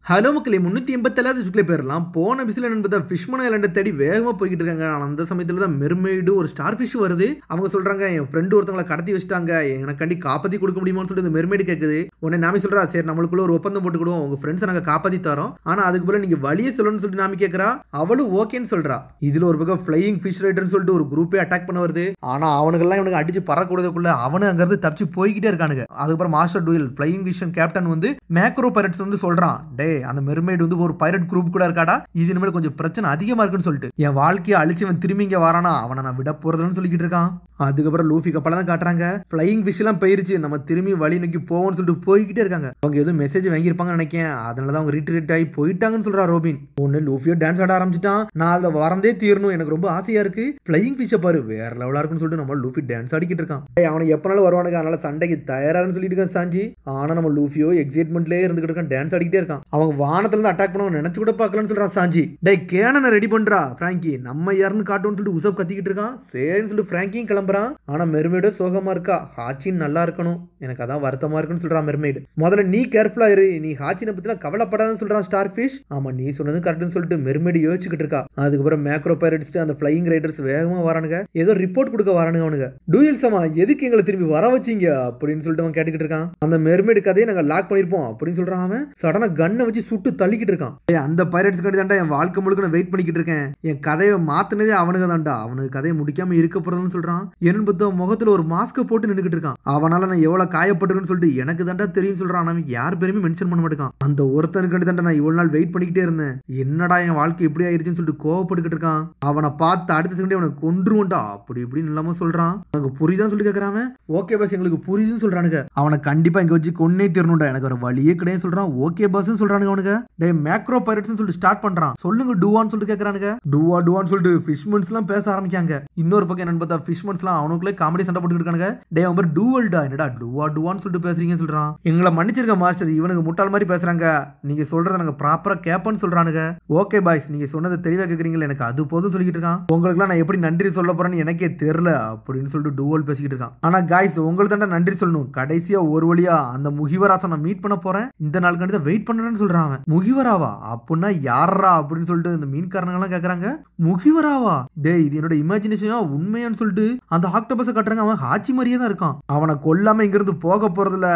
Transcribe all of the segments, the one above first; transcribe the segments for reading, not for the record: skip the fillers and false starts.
Hello மக்களே 387 சுக்லே பேர்லாம் போன எபிசோட்ல என்பதா ஃபிஷ்மன் ஐலண்டை தேடி வேகமாக போய்கிட்டு இருக்காங்க. ஆனால் அந்த சமயத்தில் தான் மெர்மெய்டு ஒரு ஸ்டார் ஃபிஷ் வருது. அவங்க சொல்றாங்க என் ஃப்ரெண்டு ஒருத்தவங்களை கடத்தி வச்சுட்டாங்க, எனக்காண்டி காப்பாற்றி கொடுக்க முடியுமான்னு சொல்லிட்டு இந்த மெர்மெய்டு கேட்குது. உடனே நாமி சொல்றா சரி நம்மளுக்குள்ள ஒரு ஒப்பந்தம் போட்டுக்கிடுவோம், உங்க ஃப்ரெண்ட்ஸை நாங்கள் காப்பாற்றி தரோம், ஆனால் அதுக்கு போல நீங்க வழியே சொல்லணும்னு சொல்லிட்டு நாமி கேட்கறா. அவளும் ஓகேன்னு சொல்றா. இதுல ஒரு பக்கம் ஃபிளையிங் ஃபிஷ் ரைடர்னு சொல்லிட்டு ஒரு குரூப்பே அட்டாக் பண்ண வருது. ஆனால் அவனுக்கெல்லாம் இவனுக்கு அடிச்சு பறக்கூடதுக்குள்ள அவனு அங்கிருந்து தப்பிச்சு போய்கிட்டே இருக்கானுங்க. அதுக்கப்புறம் master dual flying vision captain வந்து மேக்ரோ பைரட்ஸ் வந்து சொல்றான், டே அந்த மெர்மெய்டு வந்து ஒரு பைரட் குரூப் கூட இருக்காடா, இது இனிமேல் கொஞ்சம் பிரச்சனை அதிகமா இருக்குன்னு சொல்லிட்டு என் வாழ்க்கையை அழிச்சு அவன் திரும்பி இங்க வரானா அவனை நான் விட போறதுன்னு சொல்லிக்கிட்டு இருக்கான். அதுக்கப்புறம் லூஃபி கப்பலை தான் காட்டுறாங்க. ஃபிளையிங் ஃபிஷ் எல்லாம் போயிருச்சு, நம்ம திரும்பி வழி நோக்கி போவோம்னு சொல்லிட்டு போய்கிட்டே இருக்காங்க. அவங்க எதுவும் மெசேஜ் வாங்கியிருப்பாங்கன்னு நினைக்கிறேன், அதனால தான் அவங்க ரிட்ரீட் ஆகி போயிட்டாங்கன்னு சொல்றா ரோபின். ஒன்னு லூஃபியோ டான்ஸ் ஆட ஆரம்பிச்சிட்டான். நான் அதில் வரந்தே தீரணும், எனக்கு ரொம்ப ஆசையா இருக்கு. ஃபிளையிங் ஃபிஷ்ஷை பாரு வேற லெவலா இருக்குன்னு சொல்லிட்டு நம்ம லூஃபி டான்ஸ் ஆடிக்கிட்டு இருக்கான். அவனை எப்பனாலும் வருவானுங்க, அதனால சண்டைக்கு தயாரான்னு சொல்லிட்டு இருக்கான் சாஞ்சி. ஆனா நம்ம லூஃபியோ எக்ஸைட்மெண்ட்லேயே இருந்துகிட்டு இருக்கான், டான்ஸ் ஆடிக்கிட்டே இருக்கான். அவங்க வானத்துல இருந்து அட்டாக் பண்ணுவாங்க நினைச்சு கூட பார்க்கலன்னு சொல்றான் சாஞ்சி. டே கேனனை ரெடி பண்றா பிராங்கி, நம்ம யாருன்னு காட்டுவோம்னு சொல்லிட்டு உசப் கத்திக்கிட்டு இருக்கான். சரின்னு சொல்லிட்டு பிராங்கியும் கிளம்புறான். ஆனா மெர்மெய்டு சோகமா இருக்கா. ஹாச்சின் நல்லா இருக்கணும், எனக்கு அதான் வருத்தமா இருக்குன்னு சொல்றான் மெர்மெய்டு. முதல்ல நீ கேர்ஃபுல்லா இரு, நீ ஹாச்சினை பத்தினா கவலைப்படாதுன்னு சொல்றான் ஸ்டார் ஃபிஷ். ஆமா நீ சொன்னது கரெக்ட்னு சொல்லிட்டு மெர்மெய்டு யோசிச்சுக்கிட்டு இருக்கா. அதுக்கப்புறம் மேக்ரோ பைரட்ஸ் அந்த ஃபிளையிங் ரைடர்ஸ் வேகமா வரானுங்க, ஏதோ ரிப்போர்ட் கொடுக்க வரானுங்க. அவனுங்க டூயல் சமா எதுக்கு எங்களை திரும்பி வர வச்சீங்க அப்படின்னு சொல்லிட்டு அவன் கேட்டுக்கிட்டு இருக்கான். அந்த மெர்மெய்டு கதையை நாங்க லாக் பண்ணிருப்போம் அப்படின்னு சொல்றான். அவன் சடனா கண்ணை வச்சு சுட்டு தள்ளிக்கிட்டு இருக்கான். அந்த பைரட்ஸ் கண்டி தாண்டா என் வாழ்க்கை முழுக்க நான் வெயிட் பண்ணிக்கிட்டு இருக்கேன், என் கதையை மாத்தினதே அவனுக்கு தான்டா, அவனுக்கு கதையை முடிக்காம இருக்க போறதுன்னு சொல்றான். என்னன்னு பார்த்தா முகத்துல ஒரு மாஸ்க போட்டு நின்னுக்கிட்டு இருக்கான். அவனால நான் எவ்வளவு காயப்பட்டிருக்கேன்னு சொல்லிட்டு எனக்கு தாண்டா தெரியும் சொல்றான். அவன் யார் பேருமே மென்ஷன் பண்ண மாட்டான். அந்த ஒருத்தனுக்கு தாண்டா நான் இவ்வளவு நாள் வெயிட் பண்ணிக்கிட்டே இருந்தேன், என்னடா என் வாழ்க்கை இப்படி ஆயிருச்சுன்னு சொல்லிட்டு கோவப்பட்டுக்கிட்டு இருக்கான். அவனை பார்த்து அடுத்த செகண்டே அவனை கொன்றுவன்டா அப்படி இப்படின்னு இல்லாம சொல்றான். எனக்கு புரியுதான்னு சொல்லி கேட்கறான். ஓகே பாஸ் எங்களுக்கு புரியுதுன்னு சொல்றானுங்க. அவனை கண்டிப்பா இங்க வச்சு கொன்னே தீரணும்டா, எனக்கு ஒரு வழியே கிடையாது சொல்றான். ஓகே பாஸ் சொல்றானுங்க. அவனுங்க டே மேக்ரோ பைரட்ஸ் சொல்லிட்டு ஸ்டார்ட் பண்றான். சொல்லுங்க டூவான்னு சொல்லிட்டு கேட்கறானுங்க. டூவான்னு சொல்லிட்டு ஃபிஷ்மன்ஸ் எல்லாம் பேச ஆரம்பிக்காங்க. இன்னொரு பக்கம் என்னன்னு பார்த்தா ஃபிஷ்மன்ஸ் எல்லாம் அவனுக்குள்ளே காமெடி சண்டை போட்டுக்கிட்டு இருக்கானுங்க. டே அவன் பேர் டூவல்டா, என்னடா டூவான்னு சொல்லிட்டு பேசுறீங்கன்னு சொல்றான். எங்களை மன்னிச்சிருக்க மாஸ்டர், இவனுக்கு முட்டாள் மாதிரி பேசுறாங்க, நீங்க சொல்றத நாங்க ப்ராப்பரா கேப்பன்னு சொல்றானுங்க. ஓகே பாய்ஸ் நீங்க சொன்னதை தெளிவா கேக்குறீங்களா, எனக்கு அது போதும் சொல்லிக்கிட்டு இருக்கான். உங்களுக்குலாம் நான் எப்படி நன்றி சொல்ல போறேன்னு எனக்கே தெரியல அப்படின்னு சொல்லிட்டு டூவல் பேசிக்கிட்டு இருக்கான். ஆனா காய்ஸ் உங்களுக்கு தாண்டா நன்றி சொல்லணும், கடைசியா ஒரு வழியா அந்த முகிவராசை நான் மீட் பண்ண போறேன், இந்த நாள் கண்டிப்பா வெயிட் பண்றேன்னு சொல்றான். அவன் முகிவராவா அப்படின்னா யாரா அப்படின்னு சொல்லிட்டு இந்த மீன்காரங்க கேக்குறாங்க. முகிவராவா, டே இது என்னோட இமேஜினேஷனா உண்மையான்னு சொல்லிட்டு அந்த ஆக்டோபஸை காட்டுறாங்க. அவன் ஹாச்சி மாதிரியே தான் இருக்கான். அவனை கொல்லாம இங்கிருந்து போக போறதுல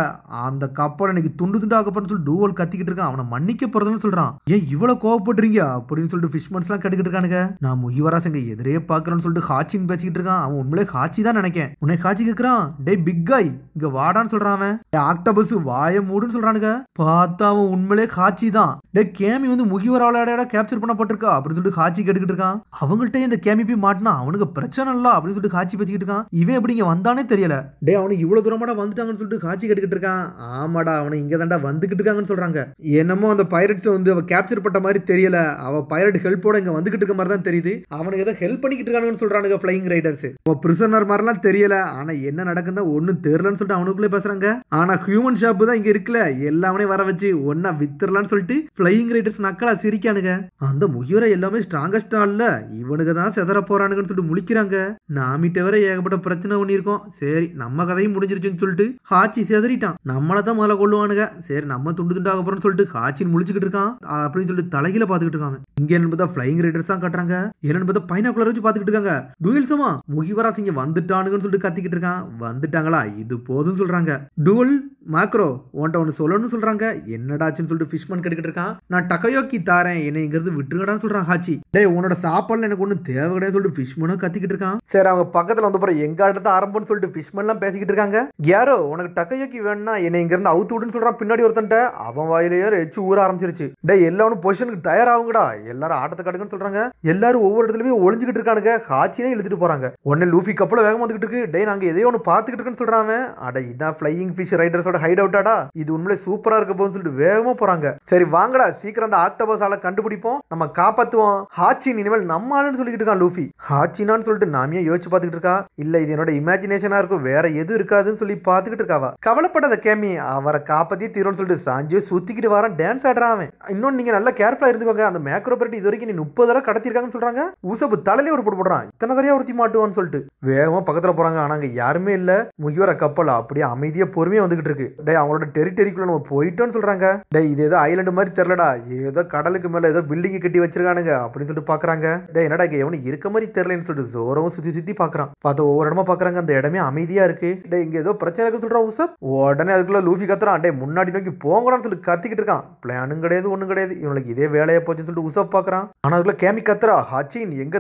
அந்த கப்பல் எனக்கு துண்டு துண்டு ஆக போறன்னு சொல்லி டூவல் கத்திக்கிட்டு இருக்கான். அவனை மன்னிக்க போறதுன்னு சொல்றான். ஏன் இவ்வளவு கோவப்படுறீங்க அப்படின்னு சொல்லிட்டு ஃபிஷ்மன்ஸ் எல்லாம் கேட்டுக்கிட்டு இருக்கானுங்க. நான் முகிவராஸ் எங்க எதிரே பாக்குறேன்னு சொல்லிட்டு ஹாச்சின்னு பேசிக்கிட்டு இருக்கான். அவன் உண்மையிலே ஹாச்சி தான் நினைக்கேன். உன்னை ஹாச்சி கேக்குறான். டே பிக் காய் இங்க வாடான்னு சொல்றான். அவன் ஆக்டோபஸ் வாய மூடுன்னு சொல்றானுங்க. பார்த்தா அவன் உண்மையிலே ஹாச்சி தான். டே கேமி வந்து முகிவராவோட கேப்சர் பண்ணப்பட்டிருக்கா அப்படின்னு சொல்லிட்டு ஹாச்சி கேட்டுக்கிட்டு இருக்கான். அவங்கள்ட்ட இந்த கேமி போய் மாட்டினா அவனுக்கு பிரச்சனை இல்ல அப்படின்னு சொல்லிட்டு ஹாச்சி பேசிக்கிட்டு இருக்கான். இவன் எப்படி இங்க வந்தானே தெரியல. டே அவனுக்கு இவ்வளவு தூரமாடா வந்துட்டாங்கன்னு சொல்லிட்டு ஹாச்சி கேட்டுக்கிட்டு இருக்கான். ஆமாடா அவனை இங்க தாண்டா வந்துகிட்டு இருக்காங்கன்னு சொல்றாங்க. என்னமோ அந்த பைரட்ஸ் வந்து அவ கேப்சர் பண்ண மாதிரி தெரியல, அவ பைரட் ஹெல்ப்போட இங்க வந்துகிட்டு இருக்க மாதிரி தான் தெரியுது. அவனுக்கு ஏதோ ஹெல்ப் பண்ணிக்கிட்டு இருக்கானுன்னு சொல்றானுங்க ஃபிளையிங் ரைடர்ஸ். அவ பிரிசனர் மாதிரிலாம் தெரியல, ஆனா என்ன நடக்குதா ஒன்னும் தெரியலன்னு சொல்லிட்டு அவனுக்குள்ளே பேசுறாங்க. ஆனா ஹியூமன் ஷாப் தான் இங்க இருக்குல்ல, எல்லாமே வர வச்சு ஒன்னா வித்துறலான்னு சொல்லிட்டு ஃபிளையிங் ரைடர்ஸ் நக்கலா சிரிக்கானுங்க. அந்த முகிவரை எல்லாமே ஸ்ட்ராங்கஸ்டா இல்ல, இவனுக்கு தான் செதற போறானுங்கன்னு சொல்லிட்டு முழிக்கிறாங்க. நாமிட்ட வர ஏகப்பட்ட பிரச்சனை ஒண்ணு இருக்கும். சரி நம்ம கதையும் முடிஞ்சிருச்சுன்னு சொல்லிட்டு ஹாச்சி செதறிட்டான், நம்மள தான் முதல்ல கொள்ளுவானுங்க. சரி நம்ம துண்டு துண்டாக போறோம்னு சொல்லிட்டு ஹாச்சின் முழிச்சுக்கிட்டு இருக்கான் அப்படின்னு சொல்லிட்டு தலையில பாத்துக்கிட்டு இருக்காங்க. இங்க என்ன பார்த்தா ஃபிளையிங் ரைடர்ஸ் தான் காட்டுறாங்க. என்னன்னு பார்த்தா பைனாக்குலர் வச்சு பாத்துக்கிட்டு இருக்காங்க. டூயல் சமா முகிவராஸ் இங்க வந்துட்டானுங்கன்னு சொல்லிட்டு கத்திக்கிட்டு இருக்கான். வந்துட்டாங்களா இது போதும் சொல்றாங்க. டூவல் மேக்ரோ உன்ட்ட ஒன்று சொல்லணும்னு சொல்றாங்க. என்னடாச்சுன்னு சொல்லிட்டு ஃபிஷ்மன் கேட்டுக்கிட்டு இருக்கான். நான் டகையோக்கி தாரேன், என்னை இங்கிருந்து விட்டுருங்கடான்னு சொல்றான் ஹாச்சி. டேய் உன்னோட சாப்பாடுல எனக்கு ஒன்றும் தேவை கிடையாது சொல்லிட்டு ஃபிஷ்மனும் கத்திக்கிட்டு இருக்கான். சரி அவங்க பக்கத்துல வந்து போற எங்க இடத்த ஆரம்பம்னு சொல்லிட்டு ஃபிஷ்மன்லாம் பேசிக்கிட்டு இருக்காங்க. யாரோ உனக்கு டகையோக்கி வேணும்னா என்னை இங்கிருந்து அவுத்து விடுன்னு சொல்றான். பின்னாடி ஒருத்தன்ட்ட அவன் வாயிலேயே எச்சு ஊற ஆரம்பிச்சிருச்சு. டேய் எல்லாரும் பொசிஷனுக்கு தயாராகுங்கடா, எல்லாரும் ஆட்டத்தை காட்டுங்கன்னு சொல்றாங்க. எல்லாரும் ஒவ்வொரு இடத்துலயும் ஒளிஞ்சுக்கிட்டு இருக்கானுங்க. ஹாச்சினே இழுத்துட்டு போறாங்க. உடனே லூஃபி கப்பல வேகமா வந்துகிட்டு இருக்கு. டேய் நாங்க எதையோ ஒன்று பாத்துக்கிட்டு இருக்குன்னு சொல்றாங்க. அட இதான் ஃபிளையிங் ஃபிஷ் ரைடர்ஸோட ஹைட் அவுட்டாடா, இது உண்மையிலே சூப்பரா இருக்க போகுதுன்னு சொல்லிட்டு வேகமா போறாங்க. சரி வாங்கடா சீக்கிரம் அந்த ஆக்டோபஸ் ஆளை கண்டுபிடிப்போம், நம்ம காப்பாத்துவோம். ஹாச்சின் இனிமேல் நம்ம ஆளுன்னு சொல்லிட்டு இருக்கான் லூஃபி. ஹாச்சினான்னு சொல்லிட்டு நாமியா யோசிச்சு பாத்துக்கிட்டு இருக்கா. இல்ல இது என்னோட இமேஜினேஷனா இருக்கும், வேற எதுவும் இருக்காதுன்னு சொல்லி பாத்துக்கிட்டு இருக்காவா. கவலைப்படாத கேமி, அவரை காப்பாத்தி தீரோன்னு சொல்லிட்டு சாஞ்சியோ சுத்திக்கிட்டு வரான், டான்ஸ் ஆடுறான். இன்னொன்னு நீங்க நல்லா கேர்ஃபுல்லா இருந்துக்கோங்க, அந்த மேக்ரோ பைரட் இது வரைக்கும் நீ 30 தடவை கடத்திருக்காங்கன்னு சொல்றாங்க. ஊசப்பு தலையிலே ஒரு போட்டு போடுறான், இத்தனை தடவையா ஒருத்தி மாட்டுவான்னு சொல்லிட்டு வேகமா பக்கத்துல போறாங்க. ஆனா அங்க யாருமே இல்ல. முகிவர கப்பல் அப்படியே அமைதியா பொறுமையா வந்துகிட்டு இருக்கு. இருக்கு. டேய் அவங்களோட டெரிட்டரிக்குள்ள நம்ம போயிட்டோம்னு சொல்றாங்க. டேய் இது ஏதோ ஐலண்ட் மாதிரி தெரியலடா, ஏதோ கடலுக்கு மேல ஏதோ பில்டிங் கட்டி வச்சிருக்கானுங்க அப்படின்னு சொல்லிட்டு பாக்குறாங்க. டேய் என்னடா எவனும் இருக்க மாதிரி தெரியலன்னு சொல்லிட்டு ஜோரவும் சுத்தி சுத்தி பாக்குறான். பார்த்தா ஒவ்வொரு இடமா பாக்குறாங்க, அந்த இடமே அமைதியா இருக்கு. டேய் இங்க ஏதோ பிரச்சனை இருக்குன்னு சொல்றான் உசப். உடனே அதுக்குள்ள லூஃபி கத்துறான். டேய் முன்னாடி நோக்கி போங்கடான்னு சொல்லி கத்திக்கிட்டு இருக்கான். பிளானும் கிடையாது ஒண்ணும் கிடையாது, இவனுக்கு இதே வேலையா போச்சுன்னு சொல்லிட்டு உசப் பாக்குறான். ஆனா அதுக்குள்ள கேமி கத்துறா, ஹாச்சி நீ எங்க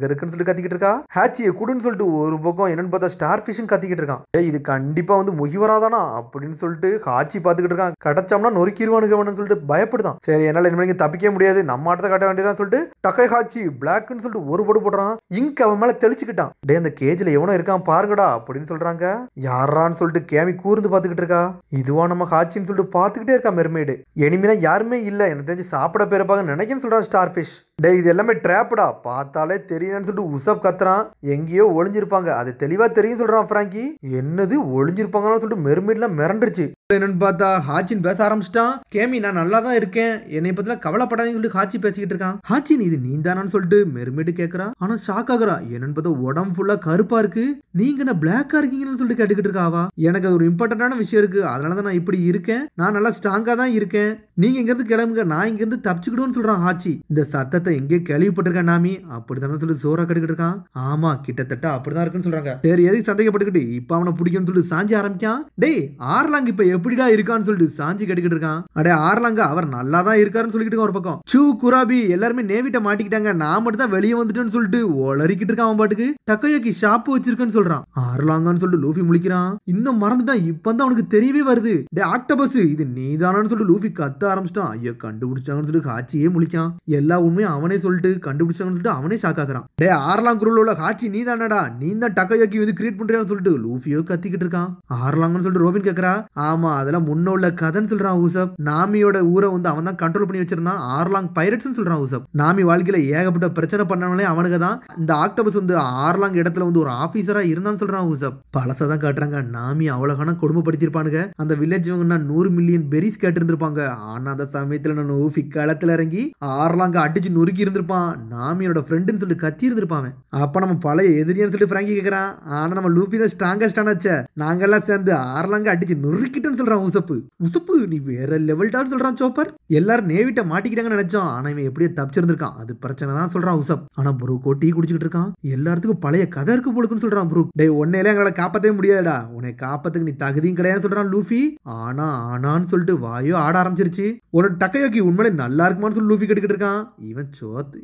இருக்குன்னு சொல்லி கத்திக்கிட்டு இருக்கா. ஹாச்சியை குடுன்னு சொல்லிட்டு ஒரு பக்கம் என்னன்னு பார்த்தா ஸ்டார் ஃபிஷும் கத்திக்கிட்டு இருக்கான். இது கண்டிப்பா வந்து முகிவராதானா அப்படின்னு சொல்லிட்டு ஹாச்சி பாத்துக்கிட்டு இருக்கான். கிடைச்சோம்னா நொறுக்கிடுவானுங்க சொல்லிட்டு பயப்படுதான். சரி என்னால இனிமேல் தப்பிக்க முடியாது, நம்ம ஆட்டத்தை காட்ட வேண்டியதான் சொல்லிட்டு டக்கை ஹாச்சி பிளாக்னு சொல்லிட்டு ஒரு போடு போடுறான். இங்க் அவன் மேல தெளிச்சுக்கிட்டான். டே அந்த கேஜ்ல எவனோ இருக்கான் பாருங்கடா அப்படின்னு சொல்றாங்க. யாரான்னு சொல்லிட்டு கேமி கூர்ந்து பாத்துக்கிட்டு இருக்கா. இதுவா நம்ம ஹாச்சின்னு சொல்லிட்டு பாத்துக்கிட்டே இருக்கா மெர்மெய்டு. எனிமினா யாருமே இல்ல, எனக்கு தெரிஞ்சு சாப்பிட பேரப்பாங்க நினைக்கன்னு சொல்றான் ஸ்டார் ஃபிஷ். டே இது எல்லாமே ட்ராப்டா, பார்த்தாலே தெரியும்னு சொல்லிட்டு உசப் கத்துறான். எங்கேயோ ஒளிஞ்சிருப்பாங்க, அது தெளிவா தெரியும் சொல்றான் பிராங்கி. என்னது ஒளிஞ்சிருப்பாங்கன்னு சொல்லிட்டு மெர்மெய்ட்லாம் மிரண்டுருச்சு. என்னன்னு பார்த்தா ஹாச்சின் பேச ஆரம்பிச்சிட்டான். கேமி நான் நல்லா தான் இருக்கேன், என்னை பத்திலாம் கவலைப்படாதீங்கன்னு சொல்லிட்டு ஹாச்சி பேசிக்கிட்டு இருக்கான். ஹாச்சி இது நீ தானான்னு சொல்லிட்டு மெர்மெய்டு கேட்கறா. ஆனா ஷாக் ஆகுறா. என்னன்னு பார்த்தா உடம்பு ஃபுல்லா கருப்பா இருக்கு, நீங்க என்ன பிளாக்கா இருக்கீங்கன்னு சொல்லிட்டு கேட்டுக்கிட்டு இருக்காவா. எனக்கு அது ஒரு இம்பார்ட்டன்டான விஷயம் இருக்கு, அதனாலதான் நான் இப்படி இருக்கேன், நான் நல்லா ஸ்ட்ராங்கா தான் இருக்கேன், நீங்க இங்க இருந்து கிளம்புங்க, நான் இங்க இருந்து தப்பிச்சுக்கிடுவோன்னு சொல்றான் ஹாச்சி. இந்த சத்தத்தை எங்கே கேள்விப்பட்டிருக்கேன் நாமி அப்படித்தானே சொல்லி ஜோரா கட்டுக்கிட்டு இருக்கான். ஆமா கிட்டத்தட்ட அப்படிதான் இருக்குன்னு சொல்றாங்க. சரி எதுக்கு சந்தேகப்பட்டுக்கிட்டு இப்ப அவனை பிடிக்கும்னு சொல்லிட்டு சாஞ்சி ஆரம்பிக்கான். டேய் ஆர்லாங் இப்ப எப்படிடா இருக்கான்னு சொல்லிட்டு சாஞ்சி கட்டுக்கிட்டு இருக்கான். அடே ஆர்லாங்க அவர் நல்லா தான் இருக்காருன்னு சொல்லிட்டு ஒரு பக்கம் சூ குராபி எல்லாருமே நேவிட்ட மாட்டிக்கிட்டாங்க, நான் மட்டும் தான் வெளியே வந்துட்டேன்னு சொல்லிட்டு ஒளறிக்கிட்டு இருக்கான். அவன் பாட்டுக்கு டக்கையோக்கி ஷாப்பு வச்சிருக்கேன்னு சொல்றான். ஆர்லாங்கன்னு சொல்லிட்டு லூஃபி முழிக்கிறான். இன்னும் மறந்துட்டான், இப்ப தான் அவனுக்கு தெரியவே வருது. டே ஆக்டோபஸ் இது நீதானான்னு சொல்லிட்டு லூஃபி கத்த ஆரம்பிச்சிட்டான். ஐயோ கண்டுபிடிச்சாங்கன்னு சொல்லிட்டு ஹாச்சியே முழிக்கான். எல்லா உண்மையும் அவனே சொல்லிட்டு கண்டுபிடிச்சாங்கன்னு சொல்லிட்டு அவனே ஷாக் ஆகுறான். டே ஆர்லாங் குரூல உள்ள ஹாச்சி நீ தானடா, நீ தான் டக்கையோக்கி வந்து கிரியேட் பண்றியான்னு சொல்லிட்டு லூஃபியோ கத்திக்கிட்டு இருக்கான். ஆர்லாங்னு சொல்லிட்டு ரோபின் கேக்குறா. ஆமா அதெல்லாம் முன்ன உள்ள கதைன்னு சொல்றான் ஊசப். நாமியோட ஊரை வந்து அவன் தான் கண்ட்ரோல் பண்ணி வச்சிருந்தான், ஆர்லாங் பைரட்ஸ்னு சொல்றான் ஊசப். நாமி வாழ்க்கையில ஏகப்பட்ட பிரச்சனை பண்ணவனே அவனுக்கு தான். இந்த ஆக்டோபஸ் வந்து ஆர்லாங் இடத்துல வந்து ஒரு ஆபீசரா இருந்தான்னு சொல்றான் ஊசப். பழசதான் காட்டுறாங்க. நாமி அவ்வளவுகான கொடுமைப்படுத்திருப்பானுங்க. அந்த வில்லேஜ் 100 மில்லியன் பெரிஸ் கேட்டிருந்திருப்பாங்க. ஆனா அந்த சமயத்துல நான் ஊஃபி களத்துல இறங்கி ஆர்லாங்க அடிச்சு நொறுக்கி இருந்திருப்பான். நாமியோட ஃப்ரெண்டுன்னு சொல்லி கத்தி இருந்திருப்பான். அப்ப நம்ம பழைய எதிரின்னு சொல்லி பிராங்கி கேக்குறான். ஆனா நம்ம லூஃபி தான் ஸ்ட்ராங்கஸ்டானாச்சே, நாங்கெல்லாம் சேர்ந்து ஆர்லாங்க அடிச்சு நொறுக்கிட்டோன்னு சொல்றான் உசப்பு. உசப்பு நீ வேற லெவல்டான்னு சொல்றான் சோப்பர். எல்லாரும் நேவிட்ட மாட்டிக்கிட்டாங்கன்னு நினைச்சோம், ஆனா இவன் எப்படியோ தப்பிச்சிருந்திருக்கான், அது பிரச்சனை தான் சொல்றான் உசப். ஆனா புரூக்கோ டீ குடிச்சுக்கிட்டு இருக்கான். எல்லாத்துக்கும் பழைய கதை இருக்கு போலுக்குன்னு சொல்றான் புரூக். டே உன்னையில எங்களை காப்பாத்தவே முடியாதுடா, உன்னை காப்பாத்துக்கு நீ தகுதியும் கிடையாது சொல்றான் லூஃபி. ஆனான்னு சொல்லிட்டு வாயோ ஆட ஆரம்பிச்சிருச்சு. உன்னோட டக்கையோக்கி உண்மையிலே நல்லா இருக்குமான்னு சொல்லி லூஃபி கேட்டுக்கிட்டு இருக்கான்.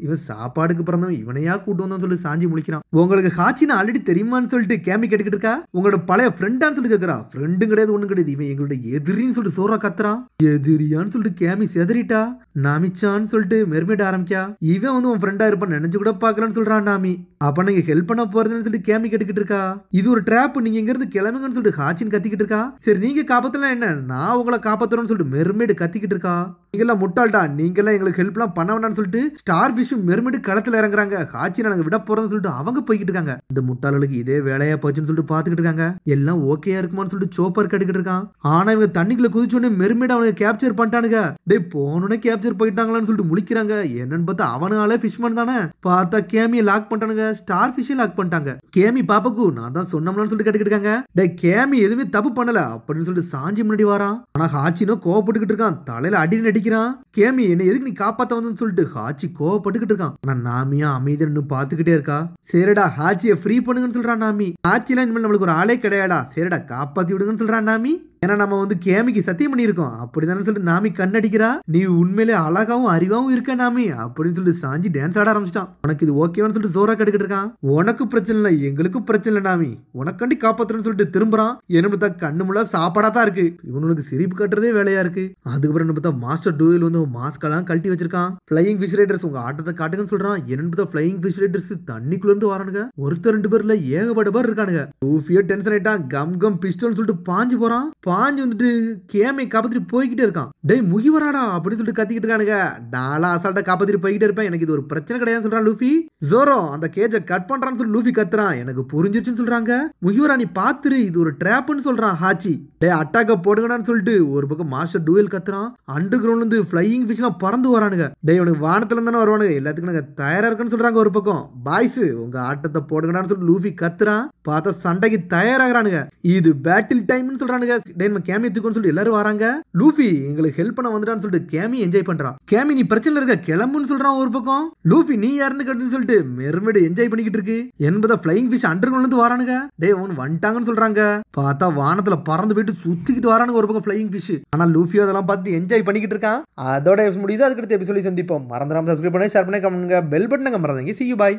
இவன் சாப்பாடுக்கு பிறந்தவன் இவனையா கூட்டு வந்தோம்னு சொல்லி சாஞ்சி முழிக்கிறான். உங்களுக்கு ஹாச்சின்னு ஆல்ரெடி தெரியுமான்னு சொல்லிட்டு கேமி கேட்டுக்கிட்டு இருக்கா. உங்களோட பழைய ஃப்ரெண்டான்னு சொல்லி கேட்கறா. ஃப்ரெண்டும் கிடையாது ஒண்ணும் கிடையாது, இவன் எங்களோட எதிரின்னு சொல்லிட்டு சோறா கத்துறான். எதிரியான்னு சொல்லிட்டு கேமி செதறிட்டா. நாமிச்சான்னு சொல்லிட்டு மெர்மெய்ட் ஆரம்பிக்கா. இவன் வந்து உன் ஃப்ரெண்டா இருப்பான்னு நினைச்சு கூட பாக்கலான்னு சொல்றான் நாமி. அப்ப நீங்க ஹெல்ப் பண்ண போறதுன்னு சொல்லிட்டு கேமி கேட்டுக்கிட்டு இருக்கா. இது ஒரு ட்ராப், நீங்க இங்க இருந்து கிளம்புங்கன்னு சொல்லிட்டு ஹாச்சின்னு கத்திக்கிட்டு இருக்கா. சரி நீங்க காப்பாத்தலாம் என்ன, நான் உங்களை காப்பாத்துறேன்னு சொல்லிட்டு மெர்மெய்டு கத்திக்கிட்டு இருக்கா. நீங்கெல்லாம் முட்டாள்டா, நீங்கெல்லாம் எங்களுக்கு ஹெல்ப்லாம் பண்ண வேண்டாம்னு சொல்லிட்டு ஸ்டார் ஃபிஷும் மெர்மெய்டு களத்துல இறங்குறாங்க. ஹாச்சி நாங்க விட போறதுன்னு சொல்லிட்டு அவங்க போய்கிட்டு இருக்காங்க. இந்த முட்டாளுக்கு இதே வேலையா போச்சுன்னு சொல்லிட்டு பாத்துக்கிட்டு இருக்காங்க. எல்லாம் ஓகேயா இருக்குமான்னு சொல்லிட்டு சோப்பர் கட்டுக்கிட்டு இருக்கான். ஆனா இவங்க தண்ணிக்குள்ள குதிச்சோடனே மெர்மெய்டு அவனுக்கு கேப்சர் பண்ணிட்டானுங்க. டே போனோடனே கேப்சர் போயிட்டாங்களான்னு சொல்லிட்டு முழிக்கிறாங்க. என்னன்னு பார்த்தா அவனால ஃபிஷ்மேன் தானே. பார்த்தா கேமியை லாக் பண்ணிட்டானுங்க, ஸ்டார் ஃபிஷை லாக் பண்ணிட்டாங்க. கேமி பாப்பாக்கு நான் தான் சொன்னோம்னு சொல்லிட்டு கேட்டுக்கிட்டு இருக்காங்க. டே கேமி எதுவுமே தப்பு பண்ணல அப்படின்னு சொல்லிட்டு சாஞ்சி முன்னாடி வரான். ஆனா ஹாச்சினோ கோவப்பட்டுக்கிட்டு இருக்கான், தலையில அடி நடிக்கிறான். கேமி என்ன எதுக்கு நீ காப்பாத்த வந்து சொல்லிட்டு ஹாச்சி கோவப்பட்டுக்கிட்டு இருக்கான். ஆனா நாமியா அமைதின்னு பாத்துக்கிட்டே இருக்கா. சரிடா ஹாச்சியை ஃப்ரீ பண்ணுங்கன்னு சொல்றான் நாமி. ஹாச்சிலாம் இனிமேல் நம்மளுக்கு ஒரு ஆளே கிடையாடா, சரிடா காப்பாத்தி விடுங்கன்னு சொல்றான் நாமி. ஏன்னா நம்ம வந்து கேமிக்கு சத்தியம் பண்ணியிருக்கோம் அப்படிதானே சொல்லிட்டு நாமி கண்ணடிக்கிறா. நீ உண்மையிலே அழகாவும் அறிவாவும் இருக்க நாமி அப்படின்னு சொல்லிட்டு சாஞ்சி டான்ஸ் ஆட ஆரம்பிச்சிட்டான். உனக்கு இது ஓகேவான்னு சொல்லிட்டு ஜோரா கட்டுக்கிட்டு இருக்கான். உனக்கு பிரச்சனை இல்லை எங்களுக்கும் பிரச்சனை இல்லை நாமி, உனக்காண்டி காப்பாத்துறேன்னு சொல்லிட்டு திரும்புறான். என்ன பார்த்தா கண்ணு முள்ள சாப்பாடா தான் இருக்கு, இவனுக்கு சிரிப்பு கட்டுறதே வேலையா இருக்கு. அதுக்கப்புறம் என்ன பார்த்தா மாஸ்டர் டூவில் வந்து மாஸ்க் எல்லாம் கழட்டி வச்சிருக்கான். பிளையிங் ஃபிஷ் ரைடர்ஸ் உங்க ஆட்டத்தை காட்டுங்கன்னு சொல்றான். என்னன்னு பார்த்தா பிளையிங் ஃபிஷ் ரைடர்ஸ் தண்ணிக்குள்ள இருந்து வரானுங்க. ஒருத்தர் 2 பேர்ல ஏகப்பட்ட பேர் இருக்கானுங்க. லூஃபியோ டென்ஷன் ஆயிட்டான். கம் பிஸ்டல் சொல்லிட்டு பாஞ்சு போறான். பாஞ்சு வந்துட்டு கேமை காப்பாத்திட்டு போய்கிட்டே இருக்கான். டேய் முகிவராடா அப்படின்னு சொல்லிட்டு கத்திக்கிட்டு இருக்கானுங்க. நாளா அசால்ட்டா காப்பாத்திட்டு போய்கிட்டே இருப்பேன், எனக்கு இது ஒரு பிரச்சனை கிடையாது சொல்றான் லூஃபி. ஜோரோ அந்த கேஜை கட் பண்றான்னு சொல்லி லூஃபி கத்துறான். எனக்கு புரிஞ்சிருச்சுன்னு சொல்றாங்க. முகிவரா நீ பாத்துரு இது ஒரு ட்ராப்னு சொல்றான் ஹாச்சி. டேய் அட்டாக்க போடுங்கடான்னு சொல்லிட்டு ஒரு பக்கம் மாஸ்டர் டூயல் கத்துறான். அண்டர் கிரவுண்ட்ல இருந்து ஃப்ளையிங் ஃபிஷ்லாம் பறந்து வரானுங்க. டேய் உனக்கு வானத்துல இருந்தானே வருவானுங்க, எல்லாத்துக்கும் நாங்க தயாரா இருக்குன்னு சொல்றாங்க. ஒரு பக்கம் பாய்ஸ் உங்க ஆட்டத்தை போடுங்கடான்னு சொல்லி லூஃபி கத்துறான். பார்த்தா சண்டைக்கு தயாராகிறானுங்க. இது பேட்டில் டைம்னு சொல்றானுங்க. நம்ம கேமி தூக்குன்னு சொல்லிட்டு எல்லாரும் வராங்க. லூஃபி எங்களுக்கு ஹெல்ப் பண்ண வந்துட்டான்னு சொல்லிட்டு கேமி என்ஜாய் பண்றா. கேமி நீ பிரச்சனை இருக்க கிளம்புன்னு சொல்றான் ஒரு பக்கம். லூஃபி நீ யாருன்னு கேட்டுன்னு சொல்லிட்டு மெர்மெய்டு என்ஜாய் பண்ணிக்கிட்டு இருக்கு. என்பதா ஃப்ளையிங் ஃபிஷ் அண்டர் கிரவுண்ட்ல இருந்து வரானுங்க. டேய் அவன் வந்துட்டாங்கன்னு சொல்றாங்க. பார்த்தா வானத்துல பறந்து போயிட்டு சுத்திக்கிட்டு வரானுங்க ஒரு பக்கம் ஃப்ளையிங் ஃபிஷ். ஆனா லூஃபி அதெல்லாம் பார்த்து என்ஜாய் பண்ணிக்கிட்டு இருக்கான். அதோட முடியுது. அதுக்கு அடுத்த எபிசோட சந்திப்போம். மறந்துடாம சப்ஸ்கிரைப் பண்ணி ஷேர் பண்ணி கமெண்ட் பெல் பட்டனை மறந்துங்க. See you bye.